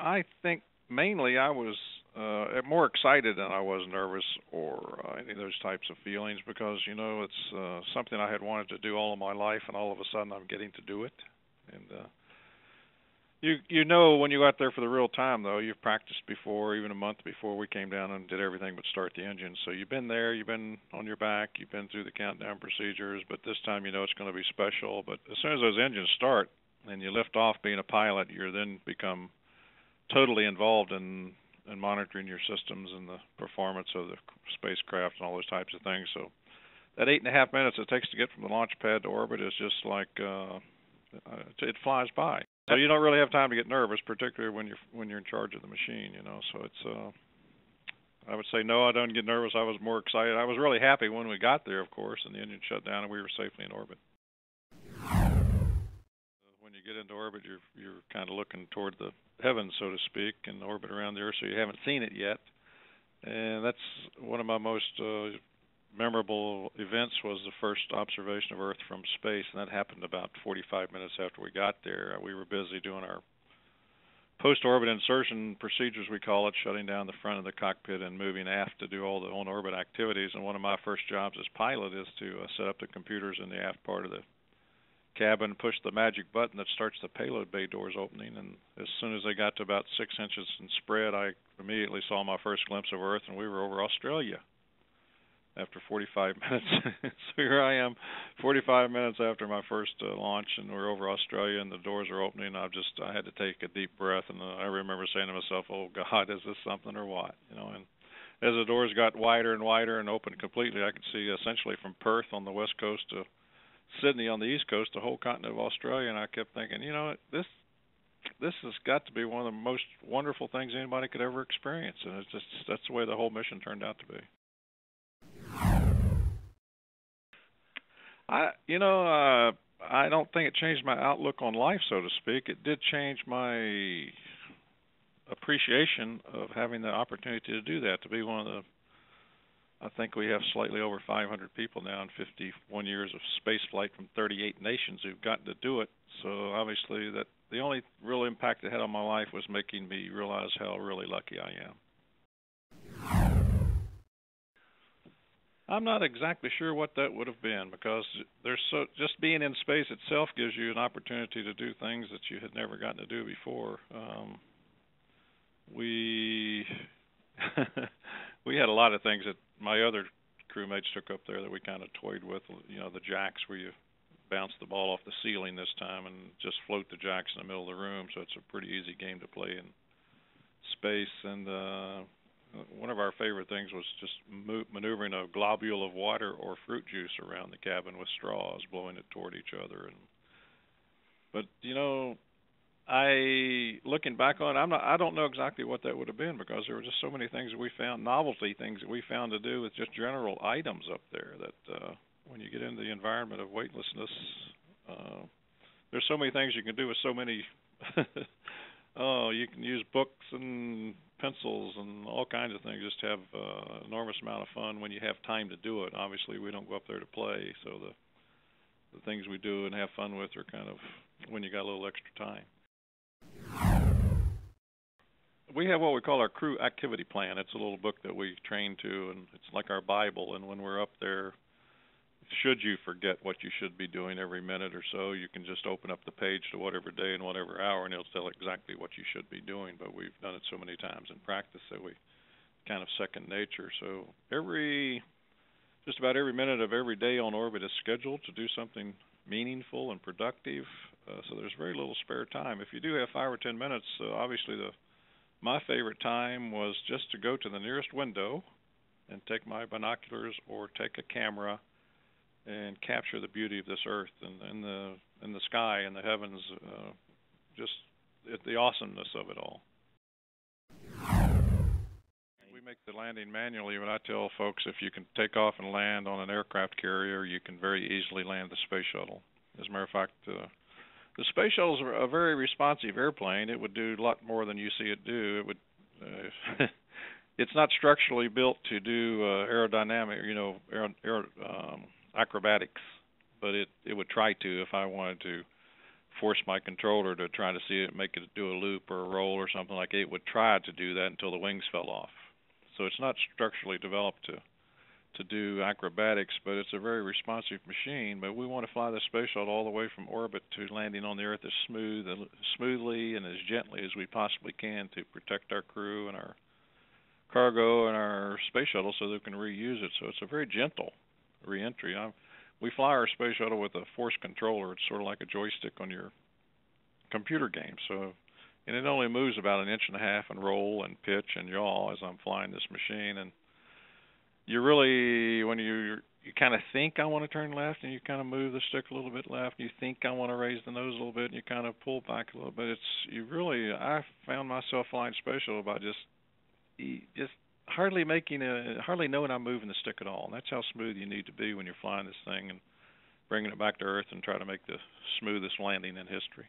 I think mainly I was more excited than I was nervous or any of those types of feelings because, it's something I had wanted to do all of my life, and all of a sudden I'm getting to do it. And when you go out there for the real time, though, you've practiced before, even a month before we came down and did everything but start the engine. So you've been there, you've been on your back, you've been through the countdown procedures, but this time it's going to be special. But as soon as those engines start and you lift off being a pilot, you then become totally involved in monitoring your systems and the performance of the spacecraft and all those types of things. So that 8.5 minutes it takes to get from the launch pad to orbit is just like it flies by. So you don't really have time to get nervous, particularly when you're in charge of the machine. So it's I would say no, I don't get nervous. I was more excited. I was really happy when we got there, of course, and the engine shut down and we were safely in orbit. When you get into orbit, you're kind of looking toward the heavens, so to speak, and orbit around the Earth, so you haven't seen it yet. And that's one of my most memorable events was the first observation of Earth from space, and that happened about 45 minutes after we got there. We were busy doing our post-orbit insertion procedures, we call it, shutting down the front of the cockpit and moving aft to do all the on-orbit activities. And one of my first jobs as pilot is to set up the computers in the aft part of the cabin, push the magic button that starts the payload bay doors opening, and as soon as they got to about 6 inches in spread, I immediately saw my first glimpse of Earth, and we were over Australia after 45 minutes. So here I am, 45 minutes after my first launch, and we're over Australia, and the doors are opening. I had to take a deep breath, and I remember saying to myself, "Oh God, is this something or what?" And as the doors got wider and wider and opened completely, I could see essentially from Perth on the west coast to Sydney on the east coast, the whole continent of Australia, and I kept thinking, this has got to be one of the most wonderful things anybody could ever experience, and that's the way the whole mission turned out to be. I don't think it changed my outlook on life, so to speak. It did change my appreciation of having the opportunity to do that, to be one of the, I think we have slightly over 500 people now in 51 years of space flight from 38 nations who've gotten to do it. So obviously that the only real impact it had on my life was making me realize how really lucky I am. I'm not exactly sure what that would have been, because just being in space itself gives you an opportunity to do things that you had never gotten to do before. We we had a lot of things that my other crewmates took up there that we kind of toyed with. The jacks where you bounce the ball off the ceiling this time and just float the jacks in the middle of the room, so it's a pretty easy game to play in space. And one of our favorite things was just maneuvering a globule of water or fruit juice around the cabin with straws, blowing it toward each other. But looking back on it, I don't know exactly what that would have been, because there were just so many things that we found, novelty things that we found to do with just general items up there, that when you get into the environment of weightlessness, there's so many things you can do with so many. You can use books and pencils and all kinds of things, just have an enormous amount of fun when you have time to do it. Obviously, we don't go up there to play, so the things we do and have fun with are kind of when you got a little extra time. We have what we call our crew activity plan. It's a little book that we train to, and it's like our Bible. And when we're up there, should you forget what you should be doing every minute or so, you can just open up the page to whatever day and whatever hour, and it'll tell exactly what you should be doing. But we've done it so many times in practice that we kind of second nature. So just about every minute of every day on orbit is scheduled to do something meaningful and productive. So there's very little spare time. If you do have 5 or 10 minutes, obviously my favorite time was just to go to the nearest window and take my binoculars or take a camera and capture the beauty of this Earth and the sky and the heavens, just the awesomeness of it all. We make the landing manually, but I tell folks if you can take off and land on an aircraft carrier, you can very easily land the space shuttle. As a matter of fact, the space shuttle is a very responsive airplane. It would do a lot more than you see it do. It would. It's not structurally built to do aerodynamic, acrobatics, but it would try to if I wanted to force my controller to try to see it, make it do a loop or a roll or something like that. It would try to do that until the wings fell off. So it's not structurally developed to do acrobatics, but it's a very responsive machine. But we want to fly the space shuttle all the way from orbit to landing on the Earth as smoothly and as gently as we possibly can to protect our crew and our cargo and our space shuttle so they can reuse it. So it's a very gentle re-entry. We fly our space shuttle with a force controller. It's sort of like a joystick on your computer game. So, and it only moves about 1.5 inches and roll and pitch and yaw as I'm flying this machine. And you really, when you kind of think I want to turn left, and you kind of move the stick a little bit left, and you think I want to raise the nose a little bit, and you kind of pull back a little bit. I found myself flying space shuttle by just hardly knowing I'm moving the stick at all. And that's how smooth you need to be when you're flying this thing and bringing it back to Earth and try to make the smoothest landing in history.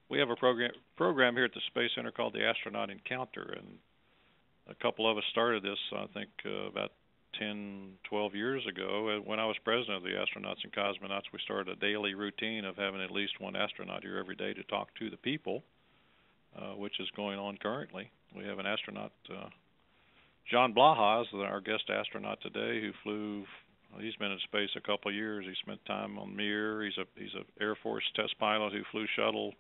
We have a program here at the Space Center called the Astronaut Encounter, and a couple of us started this, I think, about 10, 12 years ago. When I was president of the Astronauts and Cosmonauts, we started a daily routine of having at least one astronaut here every day to talk to the people, which is going on currently. We have an astronaut, John Blaha, is our guest astronaut today, who flew. He's been in space a couple of years. He spent time on Mir. He's a Air Force test pilot who flew shuttle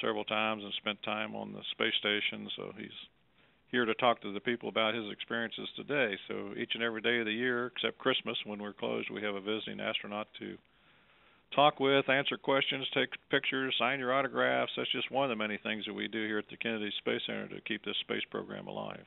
several times and spent time on the space station. So he's here to talk to the people about his experiences today. So each and every day of the year, except Christmas when we're closed, we have a visiting astronaut to talk with, answer questions, take pictures, sign your autographs. That's just one of the many things that we do here at the Kennedy Space Center to keep this space program alive.